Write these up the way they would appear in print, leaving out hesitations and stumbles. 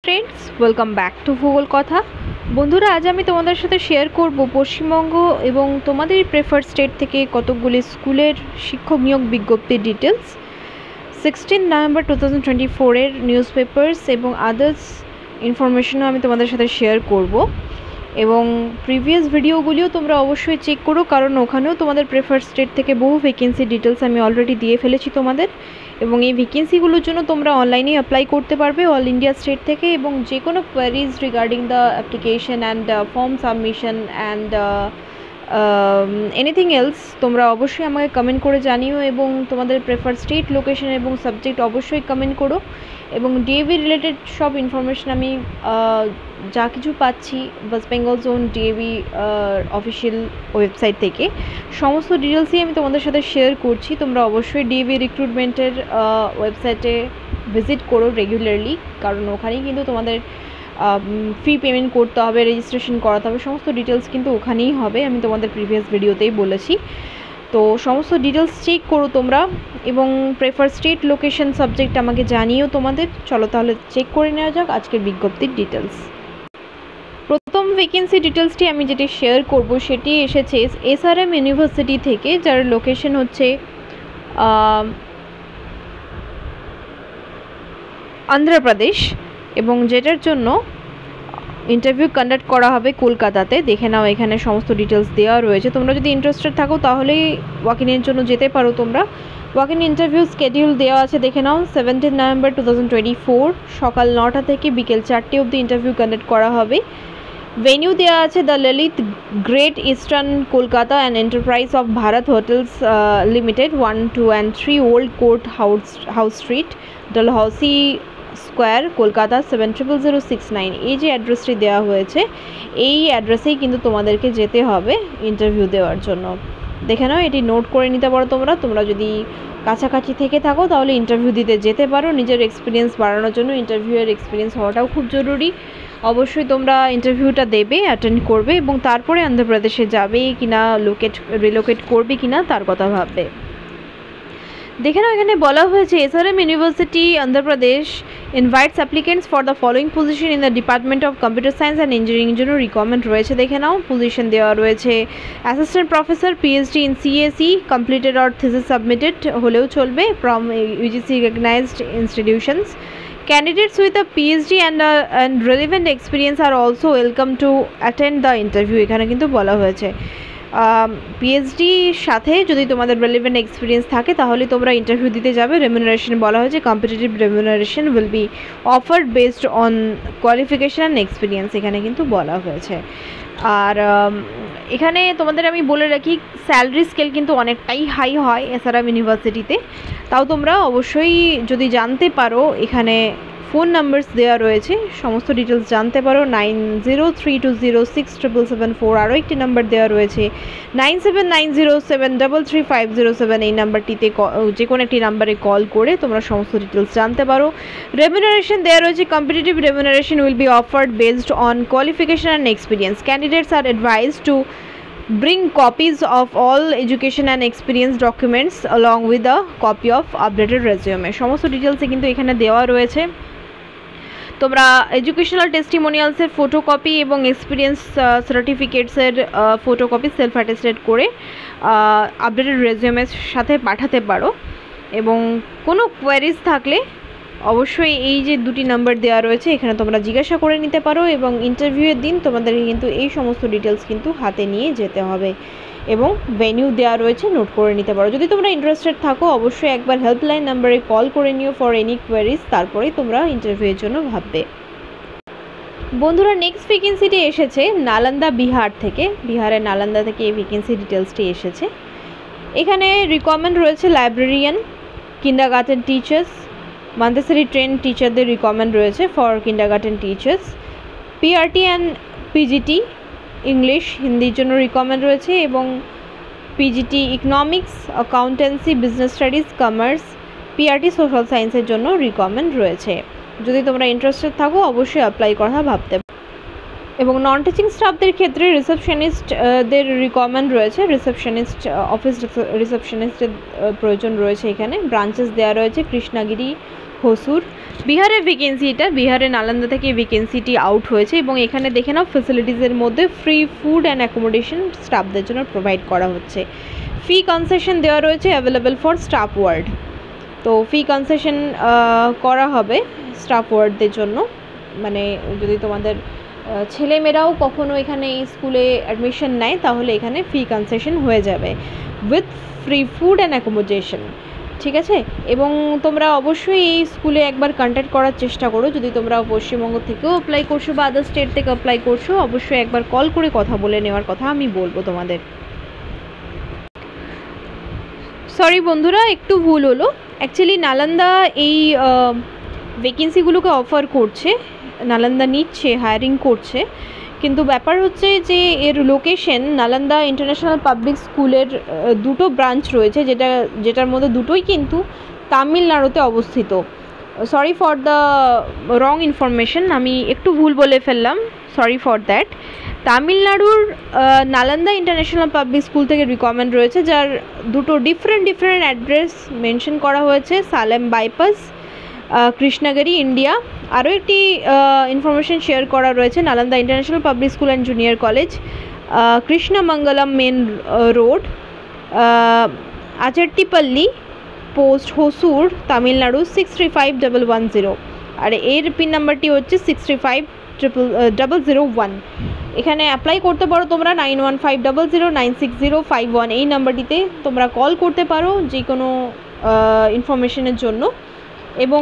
Friends, welcome back to ভূগোল কথা। বন্ধুরা, আজ আমি তোমাদের সাথে শেয়ার করব পশ্চিমবঙ্গ এবং তোমাদের প্রেফার্ড স্টেট থেকে কতকগুলি স্কুলের শিক্ষক নিয়োগ বিজ্ঞপ্তির ডিটেলস, 16 নভেম্বর 2024-এর নিউজ পেপার্স এবং আদার্স ইনফরমেশনও আমি তোমাদের সাথে শেয়ার করব। এবং প্রিভিয়াস ভিডিওগুলিও তোমরা অবশ্যই চেক করো, কারণ ওখানেও তোমাদের প্রেফার্ড স্টেট থেকে বহু ভ্যাকেন্সি ডিটেলস আমি অলরেডি দিয়ে ফেলেছি তোমাদের। এবং এই ভ্যাকেন্সিগুলোর জন্য তোমরা অনলাইনে অ্যাপ্লাই করতে পারবে অল ইন্ডিয়া স্টেট থেকে। এবং যে কোনো queries regarding the application and form submission and anything else তোমরা অবশ্যই আমাকে কমেন্ট করে জানিও। এবং তোমাদের প্রেফার্ড স্টেট, লোকেশন এবং সাবজেক্ট অবশ্যই কমেন্ট করো। এবং ডিএভি রিলেটেড সব ইনফরমেশন আমি যা কিছু পাচ্ছি West Bengal zone DAV official website থেকে সমস্ত ডিটেলসই আমি তোমাদের সাথে শেয়ার করছি। তোমরা অবশ্যই ডিএভি রিক্রুটমেন্টের ওয়েবসাইটে ভিজিট করো রেগুলারলি, কারণ ওখানেই কিন্তু তোমাদের ফি পেমেন্ট করতে হবে, রেজিস্ট্রেশন করাতে হবে, সমস্ত ডিটেলস কিন্তু ওখানেই হবে। আমি তোমাদের প্রিভিয়াস ভিডিওতেই বলেছি। তো সমস্ত ডিটেলস চেক করো তোমরা এবং প্রেফার স্টেট, লোকেশন, সাবজেক্ট আমাকে জানিও তোমাদের। চলো তাহলে চেক করে নেওয়া যাক আজকের বিজ্ঞপ্তির ডিটেলস। প্রথম ভ্যাকেন্সি ডিটেলসটি আমি যেটি শেয়ার করব সেটি এসেছে এসআরএম ইউনিভার্সিটি থেকে, যার লোকেশন হচ্ছে অন্ধ্রপ্রদেশ, এবং যেটার জন্য ইন্টারভিউ কন্ডাক্ট করা হবে কলকাতাতে। দেখে নাও, এখানে সমস্ত ডিটেলস দেওয়া রয়েছে। তোমরা যদি ইন্টারেস্টেড থাকো তাহলেই ওয়াক-ইনের জন্য যেতে পারো তোমরা। ওয়াক-ইন ইন্টারভিউ স্কেডিউল দেওয়া আছে, দেখে নাও। 17 নভেম্বর 2024 সকাল 9টা থেকে বিকেল 4টে অবধি ইন্টারভিউ কন্ডাক্ট করা হবে। ভেনিউ দেওয়া আছে the Lalit great eastern Kolkata and enterprise of Bharat hotels limited, 1, 2 and 3 old court house street, Dalhousie square, Kolkata 700069। এই যে অ্যাড্রেসটি দেওয়া হয়েছে, এই অ্যাড্রেসেই কিন্তু তোমাদেরকে যেতে হবে ইন্টারভিউ দেওয়ার জন্য। দেখে নাও, এটি নোট করে নিতে পারো তোমরা। তোমরা যদি কাছাকাছি থেকে থাকো তাহলে ইন্টারভিউ দিতে যেতে পারো। নিজের এক্সপিরিয়েন্স বাড়ানোর জন্য ইন্টারভিউয়ের এক্সপিরিয়েন্স হওয়াটাও খুব জরুরি। অবশ্যই তোমরা ইন্টারভিউটা দেবে, অ্যাটেন্ড করবে এবং তারপরে অন্ধ্রপ্রদেশে যাবে কিনা, রিলোকেট করবে কিনা তার কথা ভাববে। দেখে নাও, এখানে বলা হয়েছে SRM university Andhra Pradesh invites applicants for the following position in the department of computer science and engineering জন্য রিকোয়ারমেন্ট রয়েছে। দেখে নাও, পজিশন দেওয়া রয়েছে assistant professor, PhD in CSE completed or thesis submitted হলেও চলবে from UGC recognised institutions. Candidates with a PhD and relevant experience are also welcome to attend the interview। এখানে কিন্তু বলা হয়েছে পিএইচডির সাথে যদি তোমাদের রেলিভেন্ট এক্সপিরিয়েন্স থাকে তাহলে তোমরা ইন্টারভিউ দিতে যাবে। রেমুনারেশন বলা হয়েছে competitive remuneration will be offered based on qualification and experience, এখানে কিন্তু বলা হয়েছে। আর এখানে তোমাদের আমি বলে রাখি, স্যালারি স্কেল কিন্তু অনেকটাই হাই হয় এসআরএম ইউনিভার্সিটিতে। তাও তোমরা অবশ্যই যদি জানতে পারো, এখানে ফোন নাম্বারস দেওয়া রয়েছে, সমস্ত ডিটেলস জানতে পারো। 9032067774, আরও একটি নাম্বার দেওয়া রয়েছে 9790733507। এই নাম্বারটিতে যে কোনো একটি নাম্বারে কল করে তোমরা সমস্ত ডিটেলস জানতে পারো। রেমুনারেশন দেওয়া রয়েছে competitive remuneration will be offered based on qualification and experience. Candidates are advised to bring copies of all education and experience documents along with a copy of updated resume। সমস্ত ডিটেলসে কিন্তু এখানে দেওয়া রয়েছে। তোমরা এডুকেশনাল টেস্টিমোনিয়ালসের ফটোকপি এবং experience সার্টিফিকেটসের photocopy self attested করে updated রেজিউমের সাথে পাঠাতে পারো। এবং কোনো কোয়ারিজ থাকলে অবশ্যই এই যে দুটি নাম্বার দেওয়া রয়েছে এখানে তোমরা জিজ্ঞাসা করে নিতে পারো। এবং ইন্টারভিউয়ের দিন তোমাদেরকে কিন্তু এই সমস্ত ডিটেলস কিন্তু হাতে নিয়ে যেতে হবে। এবং ভেনিউ দেওয়া রয়েছে, নোট করে নিতে পারো। যদি তোমরা ইন্টারেস্টেড থাকো অবশ্যই একবার হেল্পলাইন নাম্বারে কল করে নিও ফর এনি কোয়ারিজ, তারপরেই তোমরা ইন্টারভিউয়ের জন্য ভাববে। বন্ধুরা, নেক্সট ভ্যাকেন্সিটি এসেছে নালন্দা, বিহার থেকে। বিহারের নালন্দা থেকে এই ভ্যাকেন্সি ডিটেলসটি এসেছে। এখানে রিকোয়ারমেন্ট রয়েছে লাইব্রেরিয়ান, কিন্ডারগার্টেন টিচার্স, মন্তেসরি ট্রেন টিচারদের রিকোয়ারমেন্ট রয়েছে for kindergarten teachers. PRT and PGT English, হিন্দির জন্য রিকোয়ারমেন্ট রয়েছে। এবং PGT economics, accountancy, business studies, commerce, PRT social সায়েন্সের জন্য রিকোয়ারমেন্ট রয়েছে। যদি তোমরা ইন্টারেস্টেড থাকো অবশ্যই অ্যাপ্লাই করা ভাবতে। এবং নন টিচিং স্টাফদের ক্ষেত্রে রিসেপশনিস্টদের রিকোয়ারমেন্ট রয়েছে। রিসেপশনিস্ট, অফিস রিসেপশনিস্টের প্রয়োজন রয়েছে। এখানে ব্রাঞ্চেস দেওয়া রয়েছে কৃষ্ণগিরি, হসুর। বিহারের ভ্যাকেন্সি, এটা বিহারে নালন্দা থেকে ভ্যাকেন্সিটি আউট হয়েছে এবং এখানে দেখে নাও ফ্যাসিলিটিসের মধ্যে ফ্রি ফুড অ্যান্ড অ্যাকোমোডেশন স্টাফদের জন্য প্রোভাইড করা হচ্ছে। ফি কনসেশন দেওয়া রয়েছে অ্যাভেলেবেল ফর স্টাফ ওয়ার্ড। তো ফি কনসেশন করা হবে স্টাফ ওয়ার্ডদের জন্য, মানে যদি তোমাদের ছেলেমেয়েরাও কখনো এখানে এই স্কুলে অ্যাডমিশন নেয় তাহলে এখানে ফি কনসেশন হয়ে যাবে with free food and accommodation, ঠিক আছে। এবং তোমরা অবশ্যই এই স্কুলে একবার কন্ট্যাক্ট করার চেষ্টা করো। যদি তোমরা পশ্চিমবঙ্গ থেকেও অ্যাপ্লাই করছো বা আদার স্টেট থেকে অ্যাপ্লাই করছো, অবশ্যই একবার কল করে কথা বলে নেওয়ার কথা আমি বলবো তোমাদের। সরি বন্ধুরা, একটু ভুল হলো। অ্যাকচুয়ালি নালন্দা এই ভ্যাকেন্সিগুলোকে অফার করছে, নালন্দা নিচ্ছে, হায়ারিং করছে, কিন্তু ব্যাপার হচ্ছে যে এর লোকেশন নালন্দা ইন্টারন্যাশনাল পাবলিক স্কুলের দুটো ব্রাঞ্চ রয়েছে, যেটার মধ্যে দুটোই কিন্তু তামিলনাড়ুতে অবস্থিত। Sorry for the wrong information, আমি একটু ভুল বলে ফেললাম, সরি ফর দ্যাট। তামিলনাড়ুর নালন্দা ইন্টারন্যাশনাল পাবলিক স্কুল থেকে রিকমেন্ড রয়েছে, যার দুটো ডিফারেন্ট অ্যাড্রেস মেনশন করা হয়েছে, সালেম বাইপাস, কৃষ্ণগিরি, ইন্ডিয়া। আরও একটি ইনফরমেশন শেয়ার করা রয়েছে, Nalanda international public school and junior college, Krishnamangalam main road, Acharatipalli post, Hosur, Tamil Nadu 635110। আর এর পিন নাম্বারটি হচ্ছে 635001। এখানে অ্যাপ্লাই করতে পারো তোমরা 9150096051 এই নাম্বারটিতে তোমরা কল করতে পারো যে কোনো ইনফরমেশনের জন্য। এবং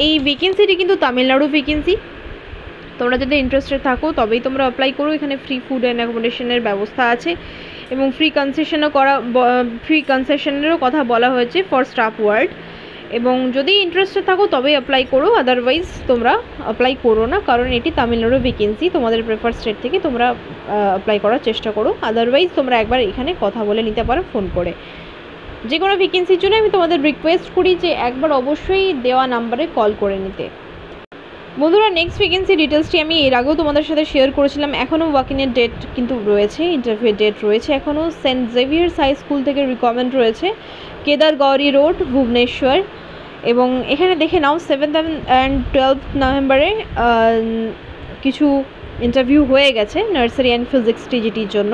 এই ভ্যাকেন্সিটি কিন্তু তামিলনাড়ু ভ্যাকেন্সি। তোমরা যদি ইন্টারেস্টেড থাকো তবেই তোমরা অ্যাপ্লাই করো। এখানে ফ্রি ফুড অ্যান্ড অ্যাকোমোডেশনের ব্যবস্থা আছে এবং ফ্রি কনসেশনেরও কথা বলা হয়েছে ফর স্টাফ ওয়ার্ড। এবং যদি ইন্টারেস্টেড থাকো তবেই অ্যাপ্লাই করো, আদারওয়াইজ তোমরা অ্যাপ্লাই করো না, কারণ এটি তামিলনাড়ু ভ্যাকেন্সি। তোমাদের প্রেফার স্টেট থেকে তোমরা অ্যাপ্লাই করার চেষ্টা করো, আদারওয়াইজ তোমরা একবার এখানে কথা বলে নিতে পারো ফোন করে। যে কোনো ভ্যাকেন্সির জন্য আমি তোমাদের রিকোয়েস্ট করি যে একবার অবশ্যই দেওয়া নাম্বারে কল করে নিতে। বন্ধুরা, নেক্সট ভ্যাকেন্সি ডিটেলসটি আমি এর আগেও তোমাদের সাথে শেয়ার করেছিলাম। এখনও ওয়াকিংয়ের ডেট কিন্তু রয়েছে, ইন্টারভিউয়ের ডেট রয়েছে এখনও। সেন্ট জেভিয়ার্স হাই স্কুল থেকে রিকমেন্ড রয়েছে, কেদার গৌরী রোড, ভুবনেশ্বর। এবং এখানে দেখে নাও 7th and 12th নভেম্বরে কিছু ইন্টারভিউ হয়ে গেছে নার্সারি অ্যান্ড ফিজিক্স টিজিটির জন্য।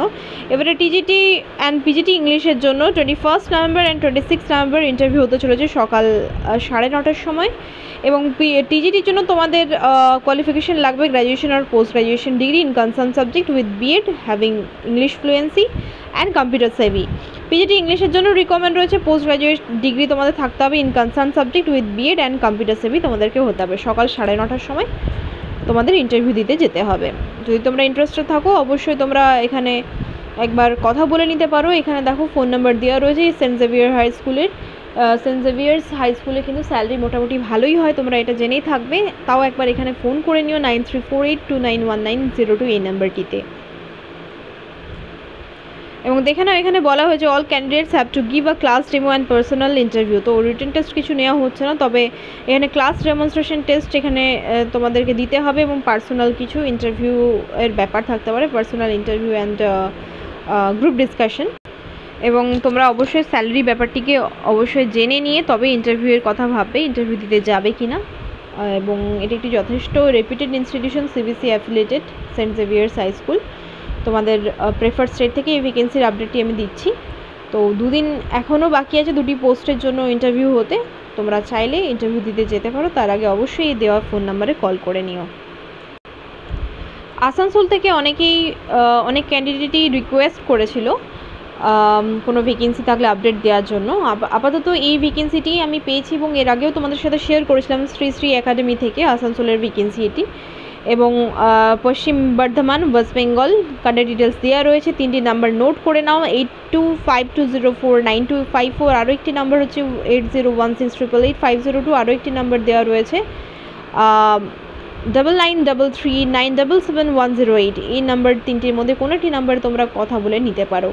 এবারে টিজিটি অ্যান্ড পিজিটি ইংলিশের জন্য 21 নভেম্বর অ্যান্ড 26 নভেম্বর ইন্টারভিউ হতে চলেছে সকাল 9:30টার সময়। এবং টিজিটির জন্য তোমাদের কোয়ালিফিকেশন লাগবে গ্র্যাজুয়েশন আর post graduation degree in concern subject with BEd having English fluency and computer savvy. PGT ইংলিশের জন্য রিকমেন্ড রয়েছে পোস্ট গ্র্যাজুয়েট ডিগ্রি তোমাদের থাকতে হবে in concern subject with B Ed and computer Sevi তোমাদেরকে হতে হবে। সকাল 9:30টার সময় তোমাদের ইন্টারভিউ দিতে যেতে হবে। যদি তোমরা ইন্টারেস্টেড থাকো অবশ্যই তোমরা এখানে একবার কথা বলে নিতে পারো। এখানে দেখো ফোন নাম্বার দেওয়া রয়েছে সেন্ট জেভিয়ার হাই স্কুলের। সেন্ট জেভিয়ার্স হাই স্কুলে কিন্তু স্যালারি মোটামুটি ভালোই হয়, তোমরা এটা জেনেই থাকবে। তাও একবার এখানে ফোন করে নিও 9348291902 এই নাম্বারটিতে। এবং দেখে নাও এখানে বলা হয়েছে all candidates have to give a class demo and personal interview. তো রিটেন টেস্ট কিছু নেওয়া হচ্ছে না, তবে এখানে ক্লাস ডেমনস্ট্রেশন টেস্ট এখানে তোমাদেরকে দিতে হবে এবং পার্সোনাল কিছু ইন্টারভিউ এর ব্যাপার থাকতে পারে, personal interview and group discussion. এবং তোমরা অবশ্যই স্যালারি ব্যাপারটিকে অবশ্যই জেনে নিয়ে তবে ইন্টারভিউয়ের কথা ভাববে, ইন্টারভিউ দিতে যাবে কি না। এবং এটি একটি যথেষ্ট reputed institution, CBC affiliated saint Xavier's high school. তোমাদের প্রেফার স্টেট থেকে এই ভ্যাকেন্সির আপডেটটি আমি দিচ্ছি। তো 2 দিন এখনও বাকি আছে 2টি পোস্টের জন্য ইন্টারভিউ হতে। তোমরা চাইলে ইন্টারভিউ দিতে যেতে পারো, তার আগে অবশ্যই দেওয়া ফোন নাম্বারে কল করে নিও। আসানসোল থেকে অনেক ক্যান্ডিডেটই রিকোয়েস্ট করেছিল কোনো ভ্যাকেন্সি থাকলে আপডেট দেওয়ার জন্য। আপাতত এই ভ্যাকেন্সিটি আমি পেয়েছি এবং এর আগেও তোমাদের সাথে শেয়ার করেছিলাম শ্রী একাডেমি থেকে আসানসোলের ভ্যাকেন্সি এটি। এবং পশ্চিম বর্ধমান ওয়েস্ট বেঙ্গল কার্ডের ডিটেলস দেওয়া রয়েছে। 3টি নাম্বার নোট করে নাও, 8252049254। আরও একটি নাম্বার হচ্ছে 8016888502। আরও একটি নাম্বার দেওয়া রয়েছে 9933977108। এই নাম্বার 3টির মধ্যে কোনো একটি নাম্বার তোমরা কথা বলে নিতে পারো।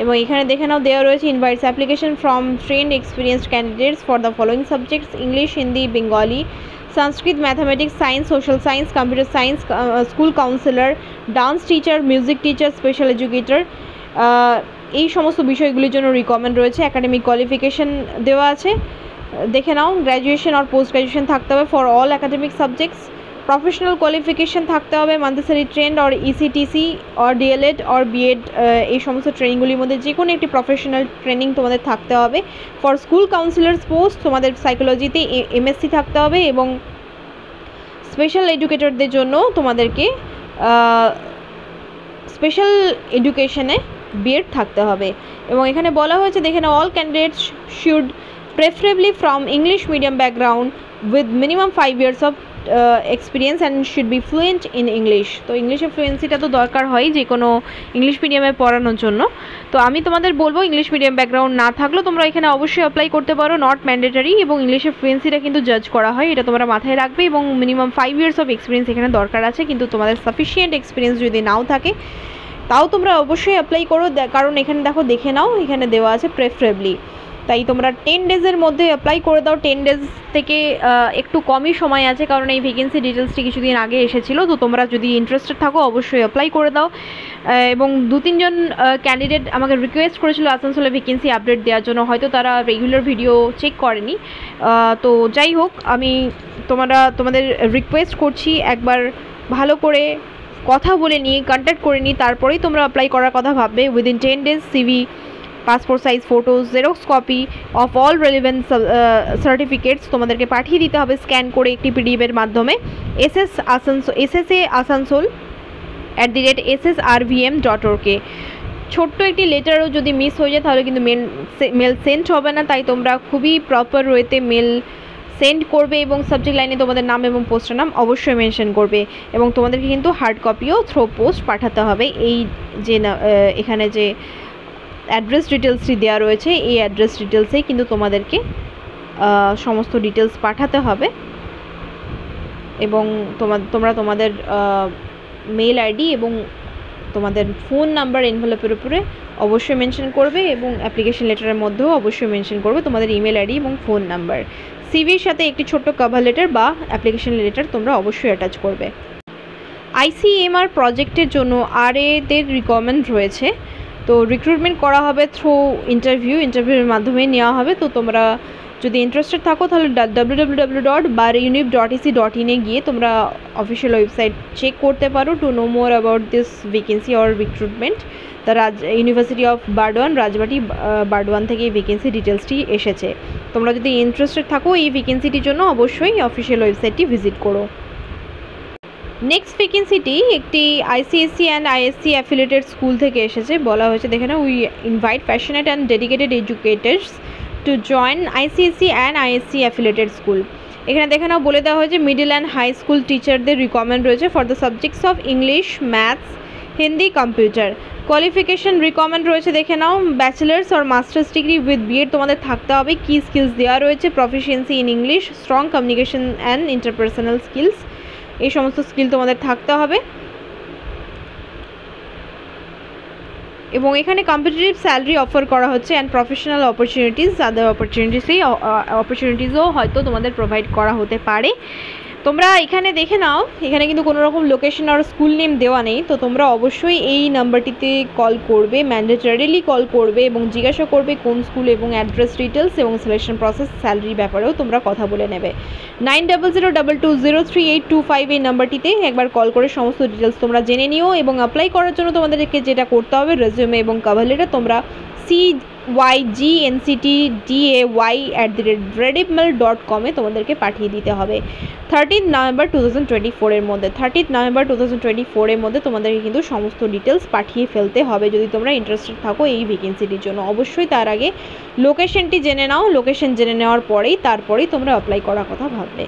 এবং এখানে দেখে নাও দেওয়া রয়েছে invites application from trend experienced candidates for the following subjects: English, Hindi, Bengali, Sanskrit, mathematics, science, social science, computer science, school councillor, dance teacher, music teacher, special educator. এই সমস্ত বিষয়গুলির জন্য রিকমেন্ড রয়েছে। একাডেমিক কোয়ালিফিকেশন দেওয়া আছে দেখে নাও, গ্র্যাজুয়েশন আর পোস্ট গ্র্যাজুয়েশন থাকতে হবে for all academic subjects. Professional qualification থাকতে হবে, Montessori trained or ECTC or DElEd or BEd, এই সমস্ত ট্রেনিংগুলির মধ্যে যে কোনো একটি প্রফেশনাল ট্রেনিং তোমাদের থাকতে হবে। ফর স্কুল কাউন্সিলার্স পোস্ট তোমাদের সাইকোলজিতে এমএসসি থাকতে হবে, এবং স্পেশাল এডুকেটরদের জন্য তোমাদেরকে স্পেশাল এডুকেশনে বিএড থাকতে হবে। এবং এখানে বলা হয়েছে, দেখে নাও, all candidates should preferably from English medium background with minimum 5 years of experience and should be fluent in English. তো ইংলিশে ফ্লুয়েন্সিটা তো দরকার হয় যে কোনো ইংলিশ মিডিয়ামে পড়ানোর জন্য। তো আমি তোমাদের বলবো, ইংলিশ মিডিয়াম ব্যাকগ্রাউন্ড না থাকলেও তোমরা এখানে অবশ্যই অ্যাপ্লাই করতে পারো, নট ম্যান্ডেটারি। এবং ইংলিশের ফ্লুয়েন্সিটা কিন্তু জাজ করা হয়, এটা তোমরা মাথায় রাখবে। এবং মিনিমাম 5 years অফ এক্সপিরিয়েন্স এখানে দরকার আছে, কিন্তু তোমাদের সাফিসিয়েন্ট এক্সপিরিয়েন্স যদি নাও থাকে তাও তোমরা অবশ্যই অ্যাপ্লাই করো, কারণ এখানে দেখো, দেখে নাও, এখানে দেওয়া আছে প্রেফারেবলি। তাই তোমরা 10 days মধ্যে অ্যাপ্লাই করে দাও। 10 days থেকে একটু কমই সময় আছে, কারণ এই ভ্যাকেন্সি ডিটেলসটি কিছুদিন আগে এসেছিলো। তো তোমরা যদি ইন্টারেস্টেড থাকো অবশ্যই অ্যাপ্লাই করে দাও। এবং 2-3 জন ক্যান্ডিডেট আমাকে রিকোয়েস্ট করেছিল আসানসোলে ভ্যাকেন্সি আপডেট দেওয়ার জন্য, হয়তো তারা রেগুলার ভিডিও চেক করেনি। তো যাই হোক, আমি তোমাদের রিকোয়েস্ট করছি, একবার ভালো করে কথা বলে নিয়ে কন্ট্যাক্ট করে নিই, তারপরেই তোমরা অ্যাপ্লাই করার কথা ভাববে। Within 10 days CV, passport size photos, xerox copy of all relevant certificates তোমাদেরকে পাঠিয়ে দিতে হবে স্ক্যান করে একটি পিডিএফের মাধ্যমে ssassansol@ssrvm.org। ছোট্ট একটি লেটারও যদি মিস হয়ে যায় তাহলে কিন্তু মেল সেন্ড হবে না, তাই তোমরা খুবই প্রপার ওয়েতে মেল সেন্ড করবে, এবং সাবজেক্ট লাইনে তোমাদের নাম এবং পোস্টের নাম অবশ্যই মেনশন করবে। এবং তোমাদেরকে কিন্তু হার্ড কপিও থ্রো পোস্ট পাঠাতে হবে। এই যে এখানে যে অ্যাড্রেস ডিটেলসটি দেওয়া রয়েছে, এই অ্যাড্রেস ডিটেলসেই কিন্তু তোমাদেরকে সমস্ত ডিটেলস পাঠাতে হবে। এবং তোমরা তোমাদের মেল আইডি এবং তোমাদের ফোন নাম্বার এনভেলপের উপরে অবশ্যই মেনশন করবে, এবং অ্যাপ্লিকেশন লেটারের মধ্যেও অবশ্যই মেনশন করবে তোমাদের ইমেল আইডি এবং ফোন নাম্বার। সিভির সাথে একটি ছোট্ট কভার লেটার বা অ্যাপ্লিকেশন লেটার তোমরা অবশ্যই অ্যাটাচ করবে। ICMR প্রজেক্টের জন্য RA-দের রিকোয়ারমেন্ট রয়েছে। তো রিক্রুটমেন্ট করা হবে থ্রু ইন্টারভিউর মাধ্যমে নেওয়া হবে। তো তোমরা যদি ইন্টারেস্টেড থাকো তাহলে www.bareunip.ec.in গিয়ে তোমরা অফিসিয়াল ওয়েবসাইট চেক করতে পারো to know more about this vacancy or recruitment. The university of Burdwan, Rajbati Burdwan থেকে এই ভ্যাকেন্সি ডিটেলসটি এসেছে। তোমরা যদি ইন্টারেস্টেড থাকো এই ভ্যাকেন্সিটির জন্য অবশ্যই অফিসিয়াল ওয়েবসাইটটি ভিজিট করো। নেক্সট ভ্যাকেন্সিটি একটি ICSE and ISC affiliated school থেকে এসেছে। বলা হয়েছে, দেখে না, we invite passionate and dedicated educators to join ICSE and ISC affiliated school. এখানে দেখে নাও, বলে দেওয়া হয়েছে মিডল অ্যান্ড হাই স্কুল টিচারদের রিকোয়ারমেন্ট রয়েছে for the subjects of English, maths, Hindi, computer. Qualification requirement রয়েছে, দেখে নাও, bachelors or masters degree with BEd তোমাদের থাকতে হবে। কি স্কিলস দেওয়া রয়েছে, proficiency in English, strong communication and interpersonal skills, এই সমস্ত স্কিল তোমাদের থাকতে হবে। এবং এখানে কম্পিটিটিভ স্যালারি অফার করা হচ্ছে অ্যান্ড প্রফেশনাল অপরচুনিটিস, আদার অপরচুনিটিসও হয়তো তোমাদের প্রোভাইড করা হতে পারে। তোমরা এখানে দেখে নাও, এখানে কিন্তু কোনো রকম লোকেশন আর স্কুল নেম দেওয়া নেই। তো তোমরা অবশ্যই এই নাম্বারটিতে কল করবে, ম্যান্ডেটরিলি কল করবে এবং জিজ্ঞাসা করবে কোন স্কুল এবং অ্যাড্রেস ডিটেলস এবং সিলেকশন প্রসেস, স্যালারির ব্যাপারেও তোমরা কথা বলে নেবে। 9002203825 এই নাম্বারটিতে একবার কল করে সমস্ত ডিটেলস তোমরা জেনে নিও। এবং অ্যাপ্লাই করার জন্য তোমাদেরকে যেটা করতে হবে, রেজিউমে এবং কভার লেটার তোমরা cygnctday@redipmail.com তোমাদেরকে পাঠিয়ে দিতে হবে 13th November 2024 এর মধ্যে। 13th November 2024 এর মধ্যে তোমাদেরকে কিন্তু সমস্ত ডিটেলস পাঠিয়ে ফেলতে হবে যদি তোমরা ইন্টারেস্টেড থাকো এই ভ্যাকেন্সিটির জন্য। অবশ্যই তার আগে লোকেশনটি জেনে নাও, লোকেশন জেনে নেওয়ার পরেই তারপরেই তোমরা অ্যাপ্লাই করার কথা ভাববে।